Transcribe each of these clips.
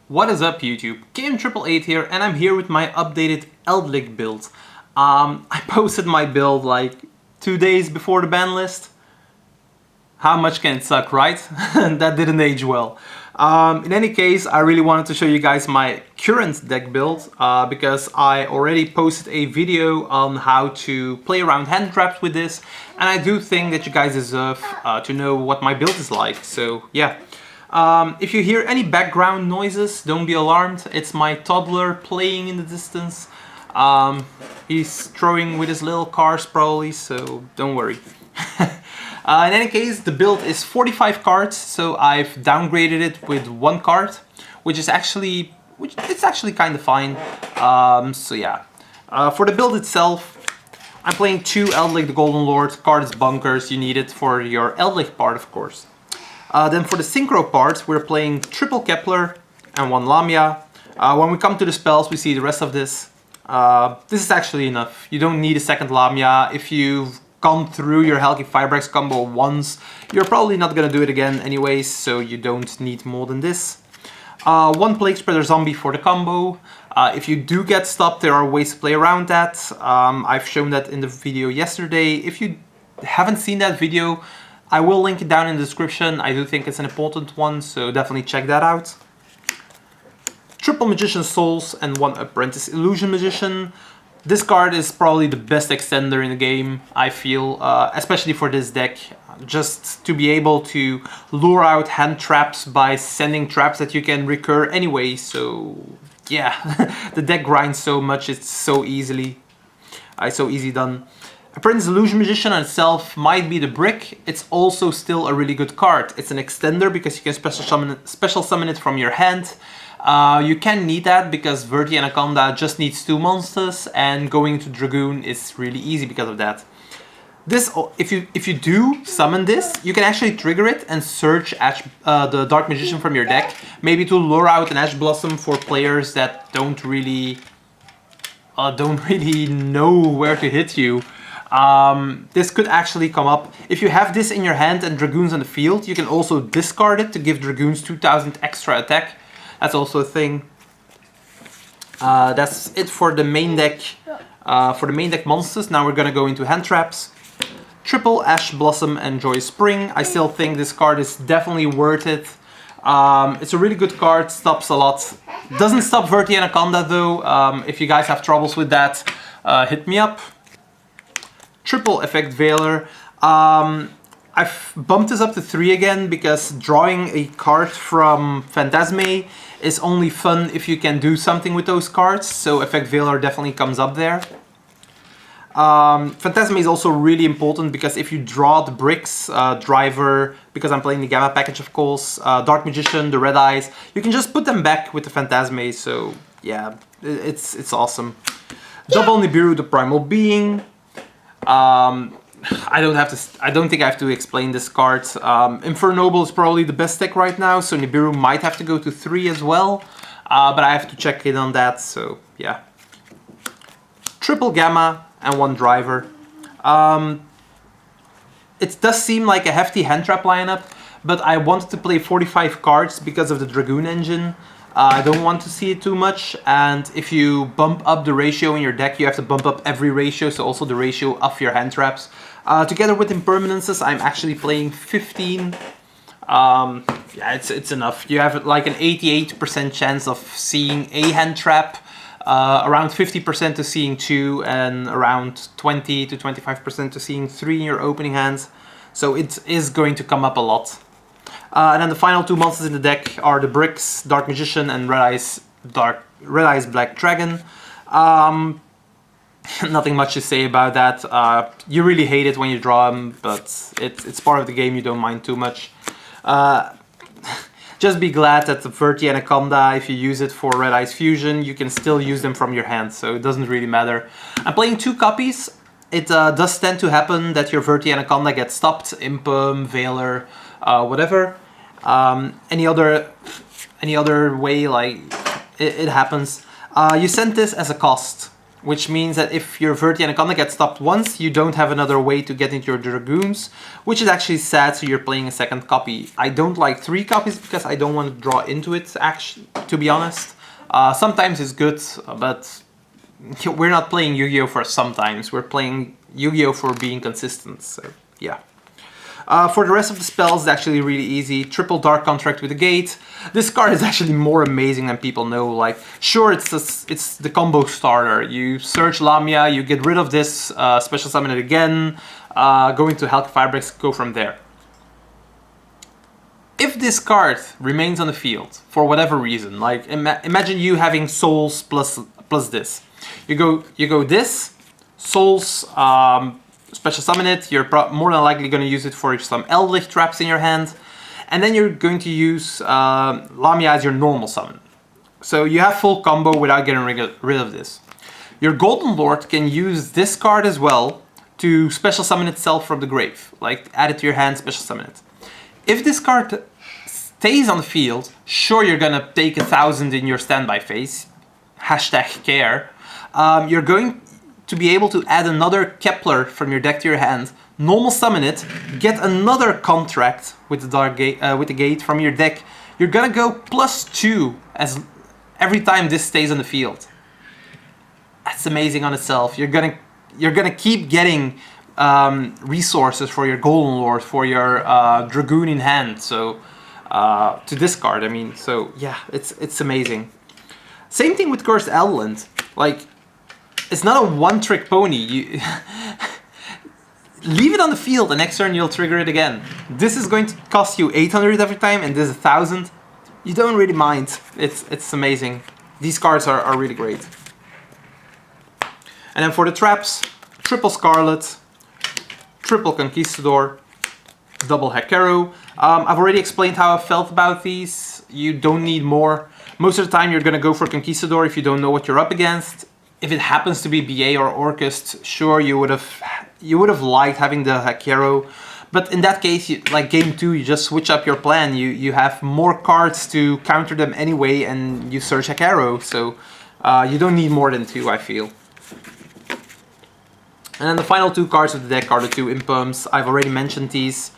What is up YouTube? Game888 here, and I'm here with my updated Eldlich build. I posted my build like 2 days before the ban list. How much can it suck, right? That didn't age well. In any case, I really wanted to show you guys my current deck build because I already posted a video on how to play around hand traps with this, and I do think that you guys deserve to know what my build is like, so yeah. If you hear any background noises, don't be alarmed. It's my toddler playing in the distance. He's throwing with his little cars probably, so don't worry. In any case, the build is 45 cards, so I've downgraded it with 1 card, which is actually kind of fine. So yeah. For the build itself, I'm playing 2 Eldlich the Golden Lord. Card is bunkers, you need it for your Eldlich part, of course. Then for the Synchro part, we're playing triple Kepler and 1 Lamia. When we come to the spells, we see the rest of this. This is actually enough. You don't need a second Lamia. If you've gone through your Helgi Firebrax combo once, you're probably not gonna do it again anyways, so you don't need more than this. 1 Plague Spreader Zombie for the combo. If you do get stopped, there are ways to play around that. I've shown that in the video yesterday. If you haven't seen that video, I will link it down in the description. I do think it's an important one, so definitely check that out. Triple Magician Souls and 1 Apprentice Illusion Magician. This card is probably the best extender in the game, I feel, especially for this deck. Just to be able to lure out hand traps by sending traps that you can recur anyway, so yeah. The deck grinds so much, it's so easy done. Apprentice Illusion Magician on itself might be the brick. It's also still a really good card. It's an extender because you can special summon it from your hand. You can need that because Verti Anaconda just needs 2 monsters, and going to Dragoon is really easy because of that. This, if you do summon this, you can actually trigger it and search the Dark Magician from your deck, maybe to lure out an Ash Blossom for players that don't really know where to hit you. This could actually come up. If you have this in your hand and Dragoons on the field, you can also discard it to give Dragoons 2000 extra attack. That's also a thing. That's it for the main deck. For the main deck monsters, now we're gonna go into hand traps. Triple Ash Blossom and Joy Spring. I still think this card is definitely worth it. It's a really good card, stops a lot. Doesn't stop Verti Anaconda though. If you guys have troubles with that, hit me up. Triple Effect Veiler. I've bumped this up to 3 again because drawing a card from Phantazmays is only fun if you can do something with those cards, so Effect Veiler definitely comes up there. Phantazmays is also really important because if you draw the bricks, Driver, because I'm playing the Gamma package of course, Dark Magician, the Red Eyes, you can just put them back with the Phantazmays, so yeah, it's awesome. Double Nibiru, the Primal Being. I don't think I have to explain this card. Infernoble is probably the best deck right now, so Nibiru might have to go to 3 as well. But I have to check in on that, so yeah. Triple Gamma and 1 Driver. It does seem like a hefty hand trap lineup, but I wanted to play 45 cards because of the Dragoon engine. I don't want to see it too much, and if you bump up the ratio in your deck, you have to bump up every ratio, so also the ratio of your hand traps. Together with impermanences, I'm actually playing 15. Yeah, it's enough. You have like an 88% chance of seeing a hand trap, around 50% to seeing 2, and around 20 to 25% to seeing 3 in your opening hands. So it is going to come up a lot. And then the final 2 monsters in the deck are the bricks, Dark Magician and Red Eyes Black Dragon. Nothing much to say about that. You really hate it when you draw them, but it's part of the game, you don't mind too much. Just be glad that the Verti Anaconda, if you use it for Red Eyes Fusion, you can still use them from your hand, so it doesn't really matter. I'm playing 2 copies. It does tend to happen that your Verti Anaconda gets stopped, Imperm, Veiler, whatever. Any other way, like, it happens. You send this as a cost. which means that if your Verti Anaconda gets stopped once, you don't have another way to get into your Dragoons, which is actually sad, so you're playing a second copy. I don't like 3 copies because I don't want to draw into it, actually, to be honest. Sometimes it's good, but we're not playing Yu-Gi-Oh! For sometimes, we're playing Yu-Gi-Oh! For being consistent, so yeah. For the rest of the spells, it's actually really easy. Triple Dark Contract with a Gate. This card is actually more amazing than people know. Like, sure, it's the combo starter. You search Lamia, you get rid of this, special summon it again, go into Halki Firebreaks, go from there. If this card remains on the field, for whatever reason, like imagine you having Souls plus this. You go this, Souls, special summon it, you're more than likely going to use it for some Eldlich traps in your hand, and then you're going to use Lamia as your normal summon. So you have full combo without getting rid of this. Your Golden Lord can use this card as well to special summon itself from the grave, like add it to your hand, special summon it. If this card stays on the field, sure, you're going to take 1,000 in your standby phase, #care. You're going to be able to add another Kepler from your deck to your hand, normal summon it, get another contract with the gate from your deck. You're gonna go +2 as every time this stays on the field. That's amazing on itself. You're gonna keep getting resources for your Golden Lord, for your Dragoon in hand. So to discard, I mean. So yeah, it's amazing. Same thing with Cursed Eldland. Like, it's not a one-trick pony. You leave it on the field, and next turn you'll trigger it again. This is going to cost you 800 every time, and this is 1,000. You don't really mind. It's amazing. These cards are really great. And then for the traps, triple Scarlet, triple Conquistador, double Hecaru. I've already explained how I felt about these. You don't need more. Most of the time you're going to go for Conquistador if you don't know what you're up against. If it happens to be BA or Orcust, sure, you would have liked having the Hecaru, but in that case, like game 2, you just switch up your plan. You have more cards to counter them anyway, and you search Hecaru, so you don't need more than 2, I feel. And then the final 2 cards of the deck are the 2 Impums. I've already mentioned these.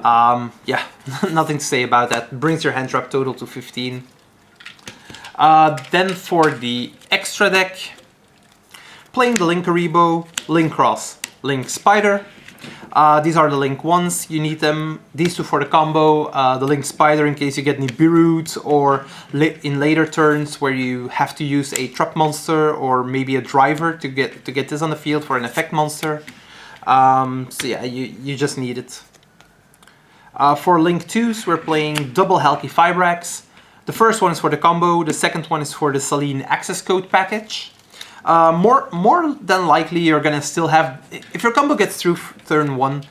Yeah, nothing to say about that. Brings your hand trap total to 15. Then for the extra deck, playing the Link Karibo, Link Cross, Link Spider. These are the Link ones, you need them. These 2 for the combo, the Link Spider in case you get Nibiru's, or in later turns where you have to use a trap monster or maybe a driver to get this on the field for an effect monster. So yeah, you just need it. For Link 2s, we're playing double Halki Fibrax. The first one is for the combo, the second one is for the Selene access code package. More than likely you're gonna still have, if your combo gets through turn 1,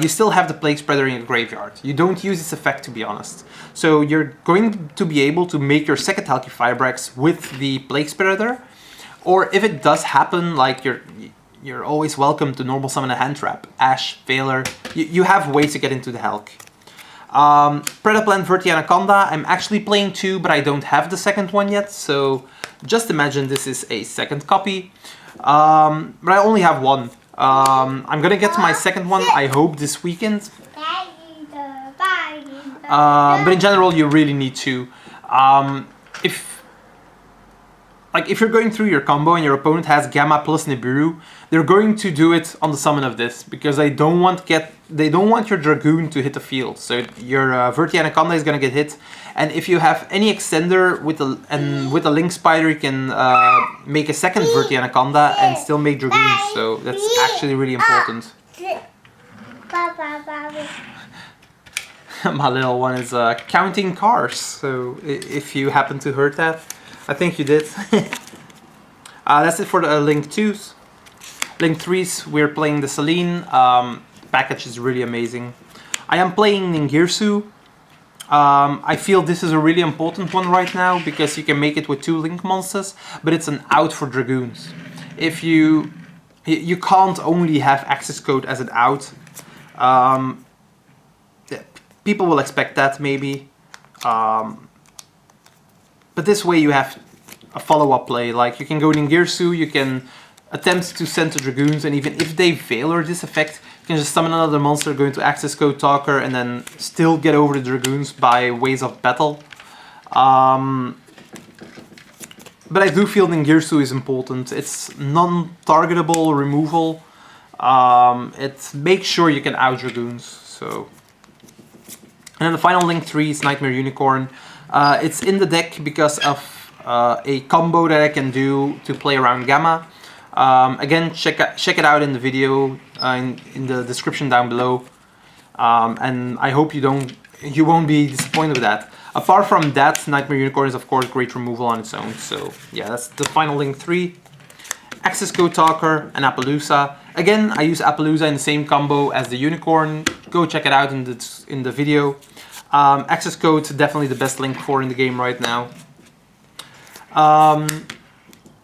you still have the Plague Spreader in your graveyard. You don't use its effect, to be honest. So you're going to be able to make your second Halki Fibrax with the Plague Spreader, or if it does happen, like you're always welcome to normal summon a hand trap, Ash, Veiler. You have ways to get into the Halk. Predaplant Verti Anaconda, I'm actually playing 2, but I don't have the second one yet, so just imagine this is a second copy. But I only have 1. I'm gonna get to my second one, I hope, this weekend. But in general, you really need 2. If you're going through your combo and your opponent has Gamma plus Nibiru, they're going to do it on the summon of this because they don't want your Dragoon to hit the field. So your Verti Anaconda is going to get hit, and if you have any extender with the Link Spider, you can make a second Verti Anaconda and still make Dragoons. So that's actually really important. My little one is counting cars. So if you happen to heard that. I think you did. That's it for the Link 2s. Link 3s, we're playing the Selene. Package is really amazing. I am playing Ningirsu. I feel this is a really important one right now because you can make it with 2 Link monsters, but it's an out for Dragoons. If you can't only have access code as an out. People will expect that maybe. But this way you have a follow-up play, like you can go Ningirsu, you can attempts to send to Dragoons, and even if they fail or this effect, you can just summon another monster, go into access code talker, and then still get over the Dragoons by ways of battle. But I do feel Ningirsu is important. It's non-targetable removal. It makes sure you can out Dragoons. So, and then the final link 3 is Nightmare Unicorn. It's in the deck because of a combo that I can do to play around Gamma. Again, check it out in the video in the description down below. And I hope you won't be disappointed with that. Apart from that, Nightmare Unicorn is of course great removal on its own. So yeah, that's the final link 3. Access Code Talker and Appaloosa. Again, I use Appaloosa in the same combo as the Unicorn. Go check it out in the video. Access Code definitely the best link 4 in the game right now.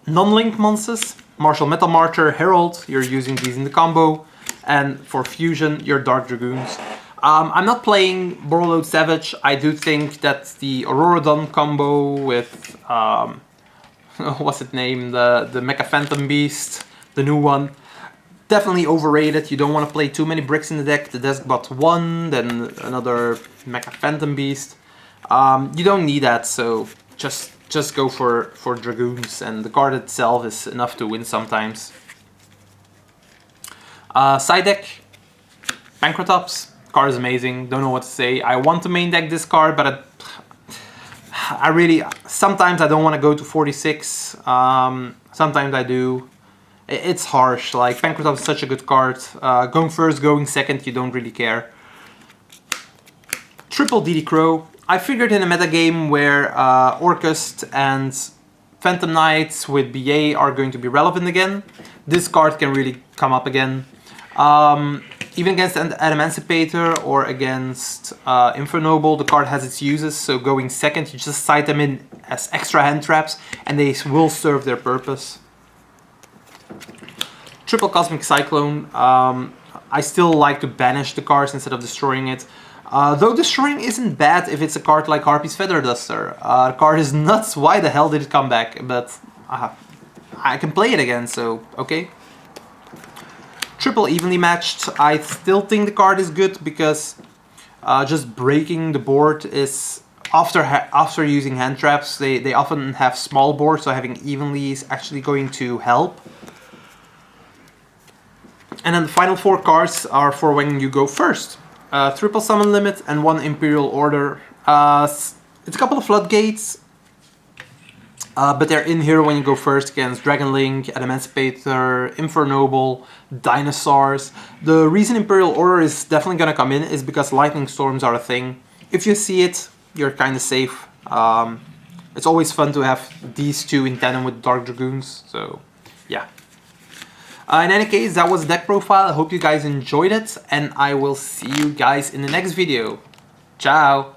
Non-link monsters. Martial Metal Marcher, Herald, you're using these in the combo. And for fusion, your Dark Dragoons. I'm not playing Borreload Savage. I do think that the Auroradon combo with, what's it named, the Mecha Phantom Beast, the new one, definitely overrated. You don't want to play too many bricks in the deck. The desk bot 1, then another Mecha Phantom Beast. You don't need that, so just go for Dragoons, and the card itself is enough to win sometimes. Side deck, Pancratops. Card is amazing, don't know what to say. I want to main deck this card, but I really, sometimes I don't want to go to 46, sometimes I do. It's harsh, like Pancratops is such a good card. Going first, going second, you don't really care. Triple DD Crow. I figured in a metagame where Orcust and Phantom Knights with BA are going to be relevant again, this card can really come up again. Even against an Emancipator or against Infernoble, the card has its uses, so going second, you just side them in as extra hand traps, and they will serve their purpose. Triple Cosmic Cyclone. I still like to banish the cards instead of destroying it. Though destroying isn't bad if it's a card like Harpy's Feather Duster. The card is nuts, why the hell did it come back? But I can play it again, so okay. Triple Evenly Matched. I still think the card is good because just breaking the board is, after using hand traps, they often have small boards, so having evenly is actually going to help. And then the final 4 cards are for when you go first. Triple Summon Limit and 1 Imperial Order. It's a couple of Floodgates, but they're in here when you go first against Dragon Link, Emancipator, Infernoble, Dinosaurs. The reason Imperial Order is definitely gonna come in is because Lightning Storms are a thing. If you see it, you're kinda safe. It's always fun to have these two in tandem with Dark Dragoons, so yeah. In any case, that was deck profile. I hope you guys enjoyed it, and I will see you guys in the next video. Ciao!